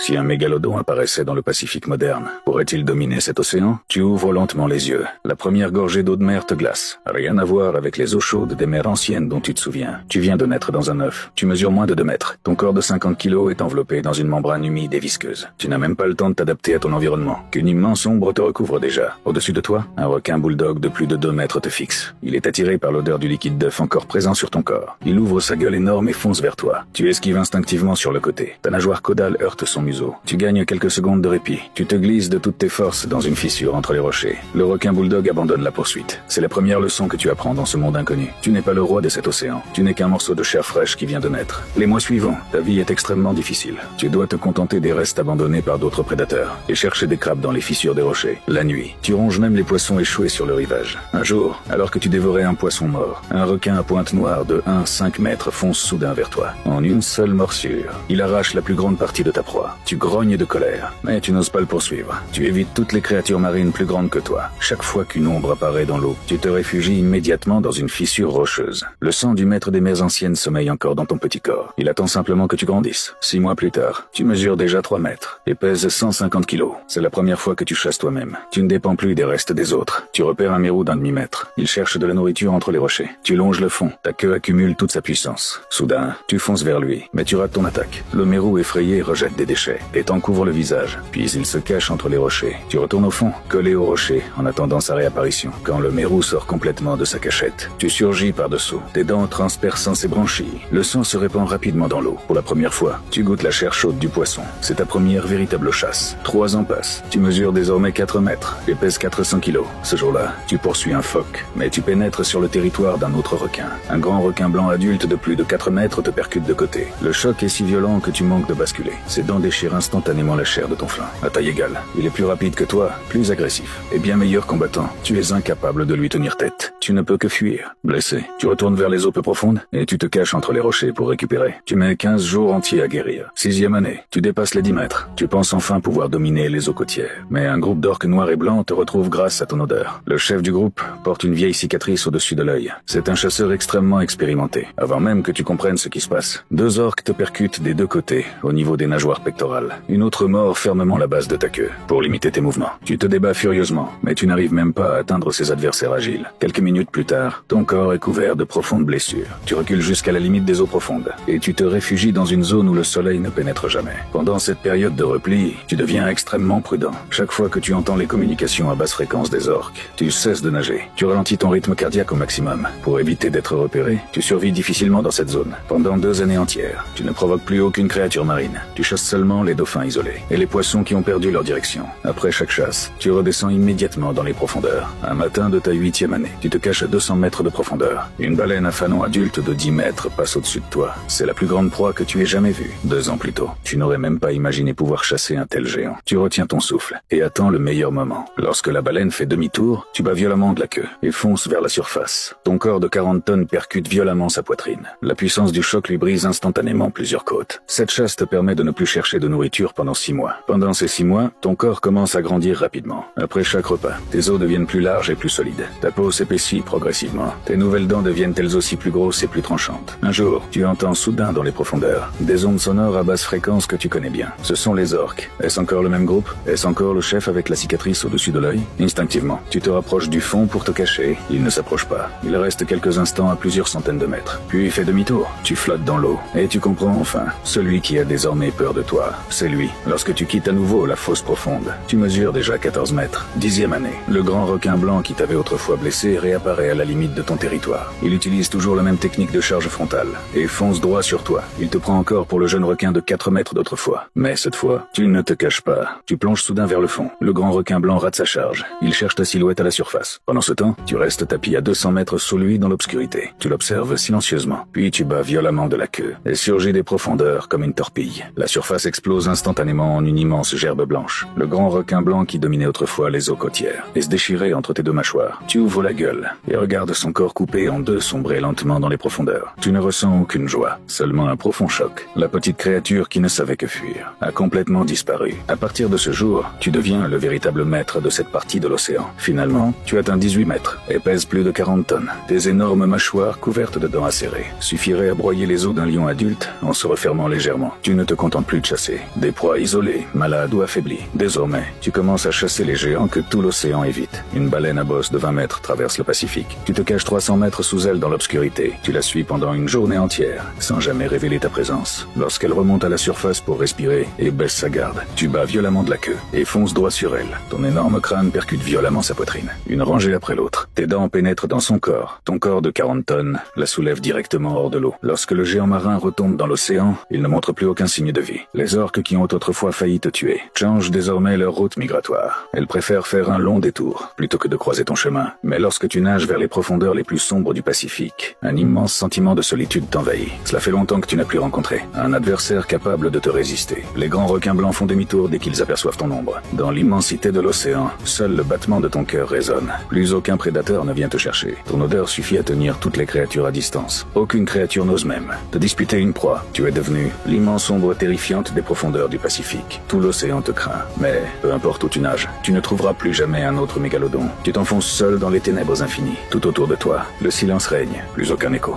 Si un mégalodon apparaissait dans le Pacifique moderne, pourrait-il dominer cet océan? Tu ouvres lentement les yeux. La première gorgée d'eau de mer te glace. Rien à voir avec les eaux chaudes des mers anciennes dont tu te souviens. Tu viens de naître dans un œuf. Tu mesures moins de 2 mètres. Ton corps de 50 kilos est enveloppé dans une membrane humide et visqueuse. Tu n'as même pas le temps de t'adapter à ton environnement. Qu'une immense ombre te recouvre déjà. Au-dessus de toi, un requin bulldog de plus de 2 mètres te fixe. Il est attiré par l'odeur du liquide d'œuf encore présent sur ton corps. Il ouvre sa gueule énorme et fonce vers toi. Tu esquives instinctivement sur le côté. Ta nageoire caudale heurte son museau. Tu gagnes quelques secondes de répit. Tu te glisses de toutes tes forces dans une fissure entre les rochers. Le requin bulldog abandonne la poursuite. C'est la première leçon que tu apprends dans ce monde inconnu. Tu n'es pas le roi de cet océan. Tu n'es qu'un morceau de chair fraîche qui vient de naître. Les mois suivants, ta vie est extrêmement difficile. Tu dois te contenter des restes abandonnés par d'autres prédateurs et chercher des crabes dans les fissures des rochers. La nuit, tu ronges même les poissons échoués sur le rivage. Un jour, alors que tu dévorais un poisson mort, un requin à pointe noire de 1,5 mètres fonce soudain vers toi. En une seule morsure, il arrache la plus grande partie de ta proie. Tu grognes de colère, mais tu n'oses pas le poursuivre. Tu évites toutes les créatures marines plus grandes que toi. Chaque fois qu'une ombre apparaît dans l'eau, tu te réfugies immédiatement dans une fissure rocheuse. Le sang du maître des mers anciennes sommeille encore dans ton petit corps. Il attend simplement que tu grandisses. 6 mois plus tard, tu mesures déjà 3 mètres et pèses 150 kilos. C'est la première fois que tu chasses toi-même. Tu ne dépends plus des restes des autres. Tu repères un mérou d'1 demi-mètre. Il cherche de la nourriture entre les rochers. Tu longes le fond. Ta queue accumule toute sa puissance. Soudain, tu fonces vers lui, mais tu rates ton attaque. Le mérou effrayé rejette des déchets et t'en couvre le visage. Puis il se cache entre les rochers. Tu retournes au fond, collé au rocher, en attendant sa réapparition. Quand le mérou sort complètement de sa cachette, tu surgis par-dessous. Tes dents transperçant ses branchies. Le sang se répand rapidement dans l'eau. Pour la première fois, tu goûtes la chair chaude du poisson. C'est ta première véritable chasse. 3 ans passent. Tu mesures désormais 4 mètres et pèses 400 kilos. Ce jour-là, tu poursuis un phoque, mais tu pénètres sur le territoire d'un autre requin. Un grand requin blanc adulte de plus de 4 mètres te percute de côté. Le choc est si violent que tu manques de basculer. Ses dents déchirent instantanément la chair de ton flanc. À taille égale, il est plus rapide que toi, plus agressif et bien meilleur combattant. Tu es incapable de lui tenir tête. Tu ne peux que fuir. Blessé, tu retournes vers les eaux peu profondes et tu te caches entre les rochers pour récupérer. Tu mets 15 jours entiers à guérir. 6e année, tu dépasses les 10 mètres. Tu penses enfin pouvoir dominer les eaux côtières. Mais un groupe d'orques noirs et blancs te retrouve grâce à ton odeur. Le chef du groupe porte une vieille cicatrice au-dessus de l'œil. C'est un chasseur extrêmement expérimenté. Avant même que tu comprennes ce qui se passe, 2 orques te percutent des 2 côtés, au niveau des nageoires pectorales. Une autre mord fermement la base de ta queue, pour limiter tes mouvements. Tu te débats furieusement, mais tu n'arrives même pas à atteindre ses adversaires agiles. Quelques minutes plus tard, ton corps est couvert de profondes blessures. Tu recules jusqu'à la limite des eaux profondes, et tu te réfugies dans une zone où le soleil ne pénètre jamais. Pendant cette période de repli, tu deviens extrêmement prudent. Chaque fois que tu entends les communications à basse fréquence des orques, tu cesses de nager. Tu ralentis ton rythme cardiaque au maximum. Pour éviter d'être repéré, tu survis difficilement dans cette zone. Pendant 2 années entières, tu ne provoques plus aucune créature marine. Tu chasses seulement les dauphins isolés et les poissons qui ont perdu leur direction. Après chaque chasse, tu redescends immédiatement dans les profondeurs. Un matin de ta 8e année, tu te caches à 200 mètres de profondeur. Une baleine à fanon adulte de 10 mètres passe au-dessus de toi. C'est la plus grande proie que tu aies jamais vue. 2 ans plus tôt, tu n'aurais même pas imaginé pouvoir chasser un tel géant. Tu retiens ton souffle et attends le meilleur moment. Lorsque la baleine fait demi-tour, tu bats violemment de la queue et fonce vers la surface. Ton corps de 40 tonnes percute violemment sa poitrine. La puissance du choc lui brise instantanément plusieurs côtes. Cette chasse te permet de ne plus chercher de nourriture pendant 6 mois. Pendant ces 6 mois, ton corps commence à grandir rapidement. Après chaque repas, tes os deviennent plus larges et plus solides. Ta peau s'épaissit progressivement. Tes nouvelles dents deviennent elles aussi plus grosses et plus tranchantes. Un jour, tu entends soudain dans les profondeurs des ondes sonores à basse fréquence que tu connais bien. Ce sont les orques. Est-ce encore le même groupe? Est-ce encore le chef avec la cicatrice au-dessus de l'œil? Instinctivement, tu te rapproches du fond pour te cacher. Il ne s'approche pas. Il reste quelques instants à plusieurs centaines de mètres. Puis il fait demi-tour. Tu flottes dans l'eau. Et tu comprends enfin. Celui qui a désormais peur de toi, c'est lui. Lorsque tu quittes à nouveau la fosse profonde, tu mesures déjà 14 mètres. 10e année. Le grand requin blanc qui t'avait autrefois blessé réapparaît à la limite de ton territoire. Il utilise toujours la même technique de charge frontale et fonce droit sur toi. Il te prend encore pour le jeune requin de 4 mètres d'autrefois. Mais cette fois, tu ne te caches pas. Tu plonges soudain vers le fond. Le grand requin blanc rate sa charge. Il cherche ta silhouette à la surface. Pendant ce temps, tu restes tapi à 200 mètres sous lui dans l'obscurité. Tu l'observes silencieusement. Puis tu bats violemment de la queue et surgit des profondeurs comme une torpille. La surface explose instantanément en une immense gerbe blanche. Le grand requin blanc qui dominait autrefois les eaux côtières et se déchirait entre tes 2 mâchoires. Tu ouvres la gueule et regarde son corps coupé en deux sombrer lentement dans les profondeurs. Tu ne ressens aucune joie, seulement un profond choc. La petite créature qui ne savait que fuir a complètement disparu. À partir de ce jour, tu deviens le véritable maître de cette partie de l'océan. Finalement, tu atteins 18 mètres et pèses plus de 40 tonnes. Tes énormes mâchoires couvertes de dents acérées suffiraient à broyer les os d'un lion adulte en se refermant légèrement. Tu ne te contentes plus de chasser des proies isolées, malades ou affaiblies. Désormais, tu commences à chasser les géants que tout l'océan évite. Une baleine à bosse de 20 mètres traverse le Pacifique. Tu te caches 300 mètres sous elle dans l'obscurité. Tu la suis pendant une journée entière, sans jamais révéler ta présence. Lorsqu'elle remonte à la surface pour respirer et baisse sa garde, tu bats violemment de la queue et fonces droit sur elle. Ton énorme crâne percute violemment sa poitrine. Une rangée après l'autre. Tes dents pénètrent dans son corps. Ton corps de 40 tonnes la soulève directement hors de l'eau. Lorsque le géant marin retombe dans l'océan, il ne montre plus aucun signe de vie. Les orques qui ont autrefois failli te tuer changent désormais leur route migratoire. Elles préfèrent faire un long détour plutôt que de croiser ton chemin. Mais lorsque tu nages vers les profondeurs les plus sombres du Pacifique, un immense sentiment de solitude t'envahit. Cela fait longtemps que tu n'as plus rencontré un adversaire capable de te résister. Les grands requins blancs font demi-tour dès qu'ils aperçoivent ton ombre. Dans l'immensité de l'océan, seul le battement de ton cœur résonne. Plus aucun prédateur ne vient te chercher. Ton odeur suffit à tenir toutes les créatures à distance. Aucune créature n'ose même te disputer une proie. Tu es devenu l'immense ombre terrifiante des profondeurs du Pacifique. Tout l'océan te craint. Mais peu importe où tu nages, tu ne trouveras plus jamais un autre mégalodon. Tu t'enfonces seul dans les ténèbres infinies. Tout autour de toi, le silence règne, plus aucun écho.